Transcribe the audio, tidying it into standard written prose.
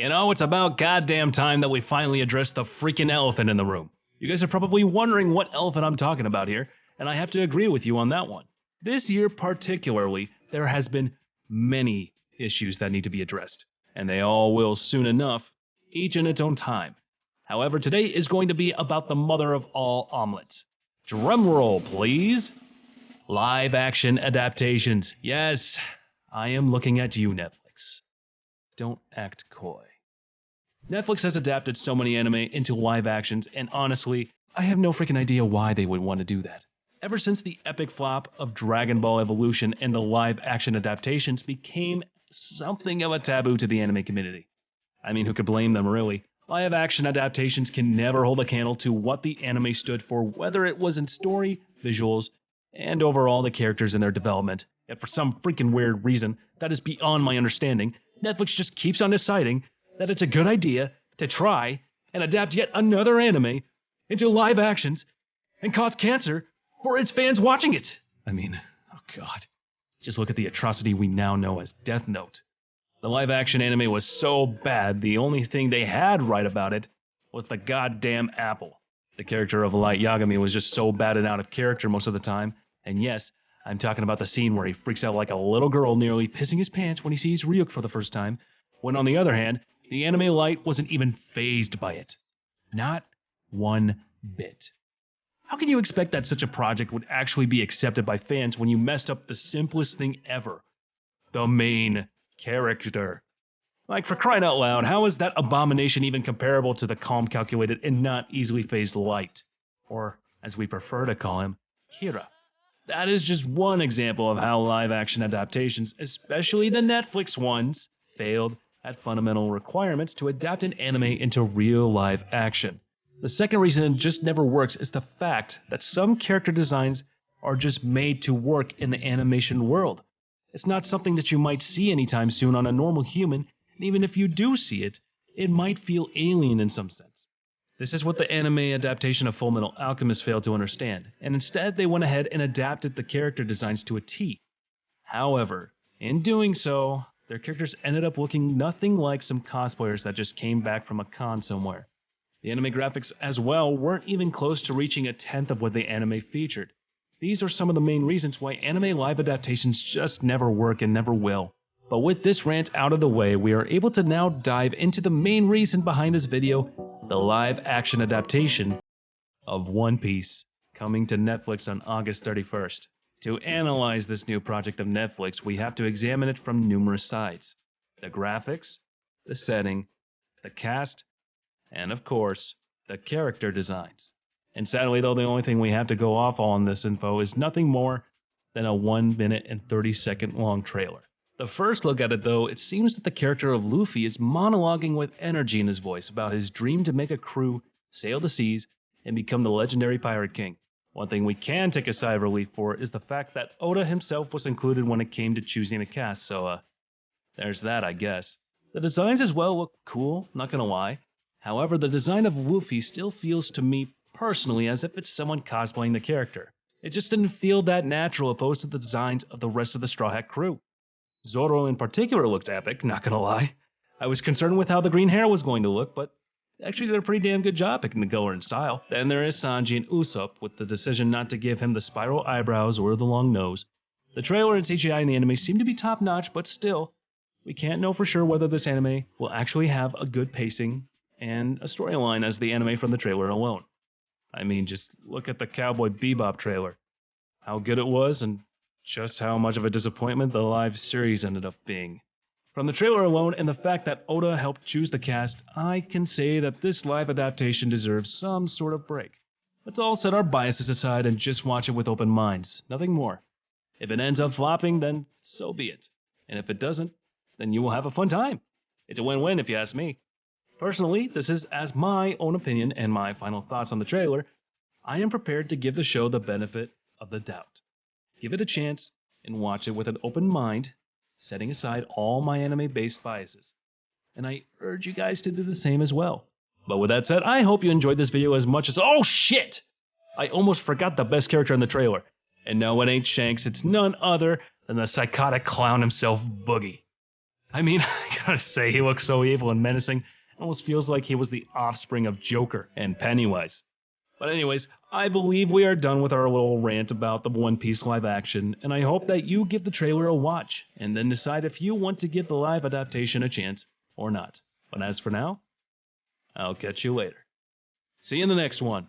It's about goddamn time that we finally address the freaking elephant in the room. You guys are probably wondering what elephant I'm talking about here, and I have to agree with you on that one. This year particularly, there has been many issues that need to be addressed, and they all will soon enough, each in its own time. However, today is going to be about the mother of all omelets. Drum roll, please. Live action adaptations. Yes, I am looking at you, Netflix. Don't act coy. Netflix has adapted so many anime into live actions, and honestly, I have no freaking idea why they would want to do that. Ever since the epic flop of Dragon Ball Evolution and the live action adaptations became something of a taboo to the anime community. I mean, who could blame them, really? Live action adaptations can never hold a candle to what the anime stood for, whether it was in story, visuals, and overall the characters and their development. Yet for some freaking weird reason that is beyond my understanding, Netflix just keeps on deciding that it's a good idea to try and adapt yet another anime into live actions and cause cancer for its fans watching it. I mean, oh god. Just look at the atrocity we now know as Death Note. The live action anime was so bad, the only thing they had right about it was the goddamn apple. The character of Light Yagami was just so bad and out of character most of the time, and yes, I'm talking about the scene where he freaks out like a little girl nearly pissing his pants when he sees Ryuk for the first time, when on the other hand, the anime Light wasn't even fazed by it. Not one bit. How can you expect that such a project would actually be accepted by fans when you messed up the simplest thing ever? The main character. Like, for crying out loud, how is that Abomination even comparable to the calm, calculated, and not easily fazed Light? Or, as we prefer to call him, Kira. That is just one example of how live-action adaptations, especially the Netflix ones, failed at fundamental requirements to adapt an anime into real live action. The second reason it just never works is the fact that some character designs are just made to work in the animation world. It's not something that you might see anytime soon on a normal human, and even if you do see it, it might feel alien in some sense. This is what the anime adaptation of Fullmetal Alchemist failed to understand, and instead they went ahead and adapted the character designs to a T. However, in doing so, their characters ended up looking nothing like some cosplayers that just came back from a con somewhere. The anime graphics as well weren't even close to reaching a tenth of what the anime featured. These are some of the main reasons why anime live adaptations just never work and never will. But with this rant out of the way, we are able to now dive into the main reason behind this video, the live action adaptation of One Piece, coming to Netflix on August 31st. To analyze this new project of Netflix, we have to examine it from numerous sides. The graphics, the setting, the cast, and of course, the character designs. And sadly though, the only thing we have to go off on this info is nothing more than a 1 minute and 30 second long trailer. The first look at it though, it seems that the character of Luffy is monologuing with energy in his voice about his dream to make a crew, sail the seas, and become the legendary Pirate King. One thing we can take a sigh of relief for is the fact that Oda himself was included when it came to choosing a cast, so there's that, I guess. The designs as well look cool, not gonna lie. However, the design of Luffy still feels to me personally as if it's someone cosplaying the character. It just didn't feel that natural opposed to the designs of the rest of the Straw Hat crew. Zoro in particular looked epic, not gonna lie. I was concerned with how the green hair was going to look, but actually did a pretty damn good job picking the color and style. Then there is Sanji and Usopp, with the decision not to give him the spiral eyebrows or the long nose. The trailer and CGI in the anime seem to be top notch, but still, we can't know for sure whether this anime will actually have a good pacing and a storyline as the anime from the trailer alone. I mean, just look at the Cowboy Bebop trailer. How good it was, and just how much of a disappointment the live series ended up being. From the trailer alone and the fact that Oda helped choose the cast, I can say that this live adaptation deserves some sort of break. Let's all set our biases aside and just watch it with open minds, nothing more. If it ends up flopping, then so be it. And if it doesn't, then you will have a fun time. It's a win-win if you ask me. Personally, this is as my own opinion and my final thoughts on the trailer. I am prepared to give the show the benefit of the doubt. Give it a chance and watch it with an open mind, setting aside all my anime-based biases. And I urge you guys to do the same as well. But with that said, I hope you enjoyed this video as much as— oh shit! I almost forgot the best character in the trailer. And no, it ain't Shanks, it's none other than the psychotic clown himself, Boogie. I mean, I gotta say, he looks so evil and menacing. It almost feels like he was the offspring of Joker and Pennywise. But anyways, I believe we are done with our little rant about the One Piece live action, and I hope that you give the trailer a watch, and then decide if you want to give the live adaptation a chance or not. But as for now, I'll catch you later. See you in the next one.